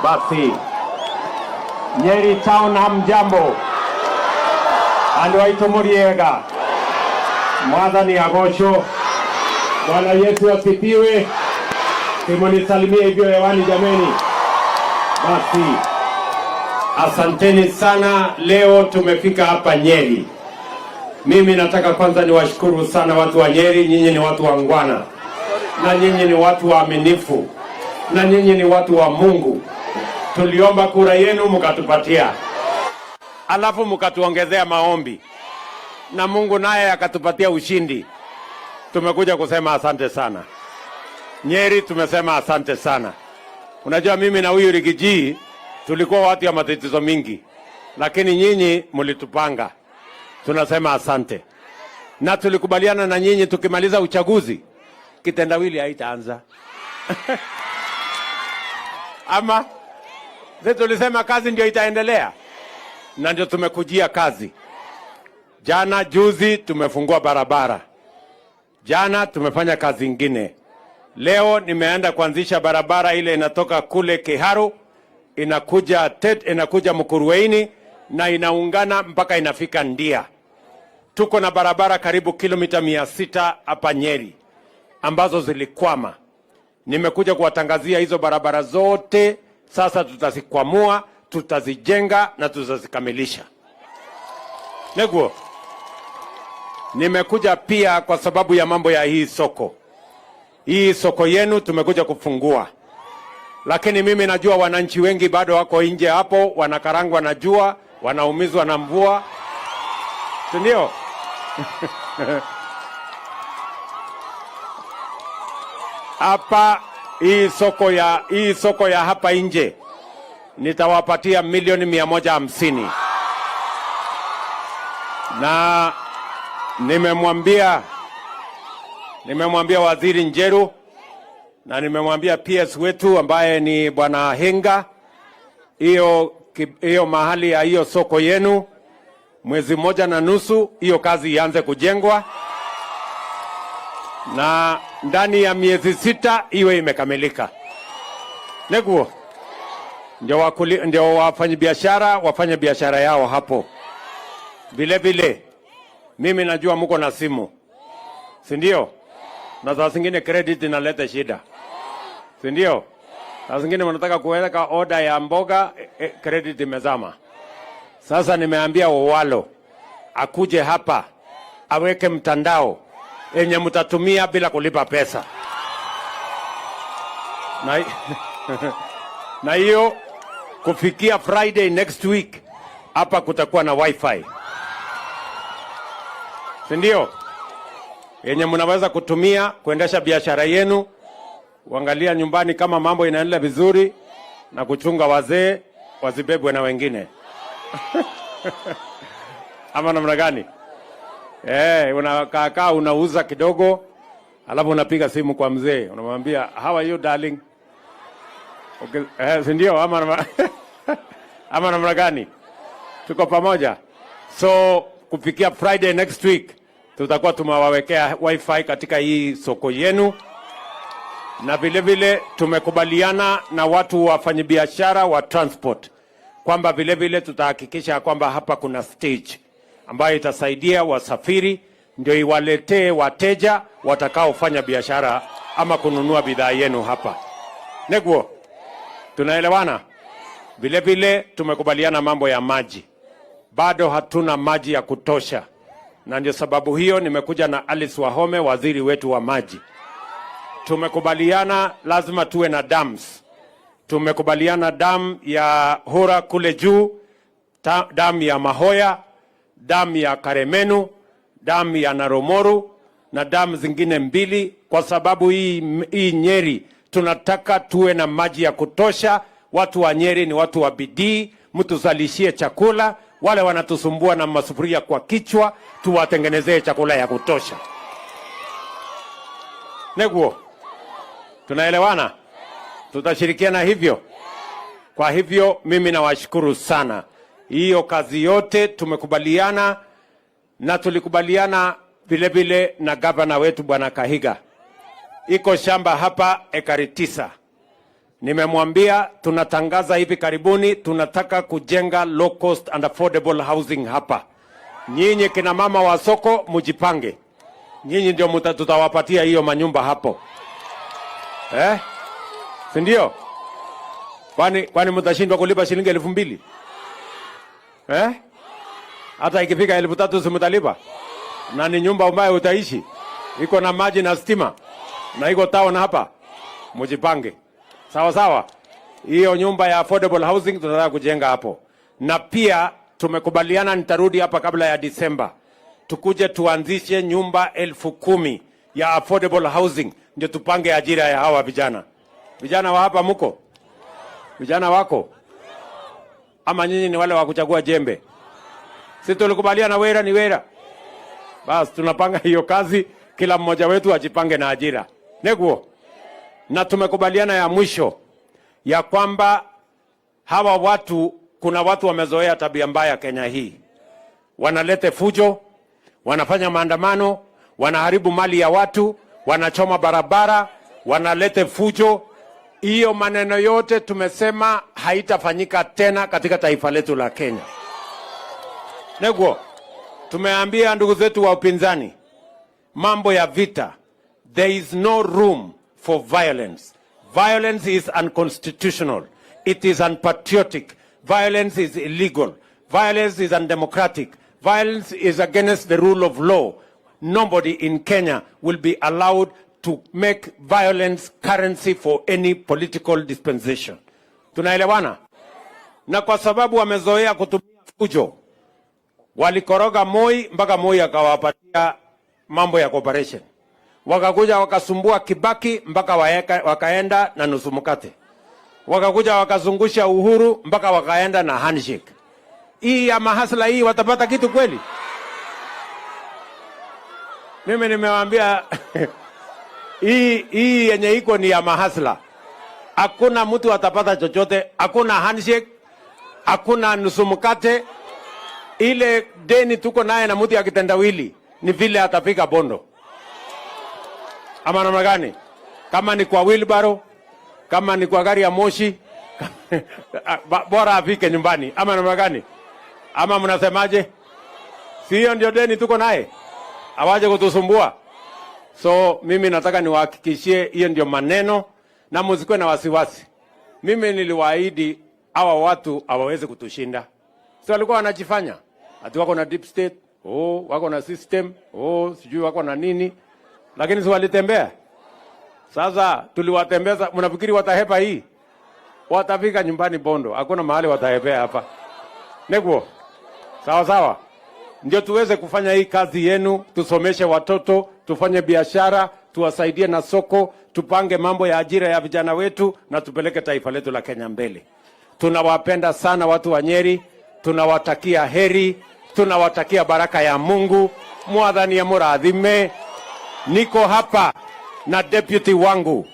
Basi Nyeri town hamjambo, aliwaito muriega, mwadhani agosho, Bwana Yesu asifiwe. Simunisalimie hivyo hewani jameni. Basi asanteni sana, leo tumefika hapa Nyeri. Mimi nataka kwanza niwashukuru sana watu wa Nyeri. Nyinyi ni watu wangwana, na nyinyi ni watu waaminifu, na nyinyi ni watu wa Mungu. Tuliomba kura yenu mkatupatia, alafu mkatuongezea maombi, na Mungu naye akatupatia ushindi. Tumekuja kusema asante sana. Nyeri tumesema asante sana. Unajua mimi na huyu Rigiji tulikuwa watu ya matatizo mingi, lakini nyinyi mlitupanga. Tunasema asante. Na tulikubaliana na nyinyi tukimaliza uchaguzi kitendawili haitaanza. Ama zetu tulisema kazi ndio itaendelea, na ndio tumekujia kazi. Jana juzi tumefungua barabara, jana tumefanya kazi ingine. Leo nimeenda kuanzisha barabara ile inatoka kule Kiharu inakuja Mkuruweni na inaungana mpaka inafika Ndia. Tuko na barabara karibu kilomita 600 hapa Nyeri ambazo zilikwama. Nimekuja kuwatangazia hizo barabara zote. Sasa tutazikwamua, tutazijenga na tutazikamilisha. Neguo, nimekuja pia kwa sababu ya mambo ya hii soko. Hii soko yenu tumekuja kufungua. Lakini mimi najua wananchi wengi bado wako nje hapo, wanakarangwa na jua, wanaumizwa na mvua. Ndio? Hapa hii soko ya hapa nje nitawapatia milioni 150. Na nimemwambia Waziri Njeru na nimemwambia PS wetu ambaye ni Bwana Henga, hiyo mahali ya hiyo soko yenu mwezi 1.5 hiyo kazi ianze kujengwa, na ndani ya miezi 6 iwe imekamilika. Neguo ndio wafanye biashara yao hapo. Vile vile mimi najua mko na simu, si ndio? Na saa zingine credit inaleta shida, si ndio? Saa zingine mnataka kuweka order ya mboga, credit imezama. Sasa nimeambia Owalo akuje hapa aweke mtandao yenye mtatumia bila kulipa pesa. Na hiyo kufikia Friday next week hapa kutakuwa na wifi, si ndio? Yenye mnaweza kutumia kuendesha biashara yenu, uangalia nyumbani kama mambo inaendelea vizuri, na kuchunga wazee wasibebwe na wengine. Ama namna gani? Unakaa unauza kidogo, alafu unapiga simu kwa mzee, unamwambia how are you darling? Okay, si ndio? Ama namna gani? Tuko pamoja. So kufikia Friday next week tutakuwa tumewawekea wifi katika hii soko yenu, na vile vile tumekubaliana na watu wafanyabiashara wa transport kwamba vile vile tutahakikisha kwamba hapa kuna stage ambayo itasaidia wasafiri ndio iwaletee wateja watakaofanya biashara ama kununua bidhaa yenu hapa. Neguo, tunaelewana? Vile vile tumekubaliana mambo ya maji. Bado hatuna maji ya kutosha, na ndio sababu hiyo nimekuja na Alice Wahome, waziri wetu wa maji. Tumekubaliana lazima tuwe na dams. Tumekubaliana dam ya Hura kule juu, dam ya Mahoya, dam ya Karemenu, dam ya Naromoru na dam zingine 2, kwa sababu hii Nyeri tunataka tuwe na maji ya kutosha. Watu wa Nyeri ni watu wa bidii, mtuzalishie chakula. Wale wanatusumbua na masufuria kwa kichwa, tuwatengenezee chakula ya kutosha. Neguo, tunaelewana? Tutashirikiana hivyo. Kwa hivyo mimi nawashukuru sana. Hiyo kazi yote tumekubaliana, na tulikubaliana vile vile na gavana wetu Bwana Kahiga. Iko shamba hapa ekari 9. Nimemwambia tunatangaza hivi karibuni tunataka kujenga low cost and affordable housing hapa. Nyinyi kina mama wa soko mujipange. Nyinyi ndio tutawapatia hiyo manyumba hapo. Si ndio? Kwani mtashindwa kulipa shilingi 2,000? Hata ikifika 3,000 si mtalipa? Na ni nyumba ambayo utaishi. Iko na maji na stima. Na iko town hapa. Mujipange. Sawa sawa. Hiyo nyumba ya affordable housing tunataka kujenga hapo. Na pia tumekubaliana nitarudi hapa kabla ya Disemba. Tukuje tuanzishe nyumba 10,000 ya affordable housing ndio tupange ajira ya hawa vijana. Vijana wa hapa mko? Vijana wako? Ama nyinyi ni wale wa kuchagua jembe? Sisi tulikubaliana wera ni wera. Basi tunapanga hiyo kazi, kila mmoja wetu ajipange na ajira. Neguo. Na tumekubaliana ya mwisho ya kwamba hawa watu, kuna watu wamezoea tabia mbaya Kenya hii. Wanalete fujo, wanafanya maandamano, wanaharibu mali ya watu, wanachoma barabara, wanalete fujo. Hiyo maneno yote tumesema haitafanyika tena katika taifa letu la Kenya. Neguo, tumeambia ndugu zetu wa upinzani, mambo ya vita, there is no room for violence. Violence is unconstitutional. It is unpatriotic. Violence is illegal. Violence is undemocratic. Violence is against the rule of law. Nobody in Kenya will be allowed to make violence currency for any political dispensation. Tunaelewana? Na kwa sababu wamezoea kutumia fujo, walikoroga Moi mpaka Moi akawapatia mambo ya cooperation. Wakakuja wakasumbua Kibaki mpaka wakaenda na nusu mkate. Wakakuja wakazungusha Uhuru mpaka wakaenda na handshake. Hii ya mahasla hii watapata kitu kweli? Mimi nimewaambia hii yenye iko ni ya mahasla. Hakuna mtu atapata chochote, hakuna handshake, hakuna nusu mkate. Ile deni tuko naye na mtu ya kitendawili ni vile atafika Bondo. Ama namna gani? Kama ni kwa wheelbarrow, kama ni kwa gari ya moshi, bora afike nyumbani. Ama namna gani? Ama mnasemaje? Si hiyo ndio deni tuko naye? Awaje kutusumbua? So mimi nataka niwahakikishie hiyo ndio maneno na msikuwe na wasiwasi. Mimi niliwaahidi hawa watu hawawezi kutushinda. Sio walikuwa wanajifanya ati wako na deep state, wako na system, sijui wako na nini. Lakini si walitembea. Sasa tuliwatembeza, mnafikiri watahepa hii? Watafika nyumbani Bondo. Hakuna mahali watahepea hapa. Neguo. Sawa sawa. Ndio tuweze kufanya hii kazi yenu, tusomeshe watoto, tufanye biashara, tuwasaidie na soko, tupange mambo ya ajira ya vijana wetu na tupeleke taifa letu la Kenya mbele. Tunawapenda sana watu wa Nyeri, tunawatakia heri, tunawatakia baraka ya Mungu, Mwathani ya Murathime. Niko hapa na deputy wangu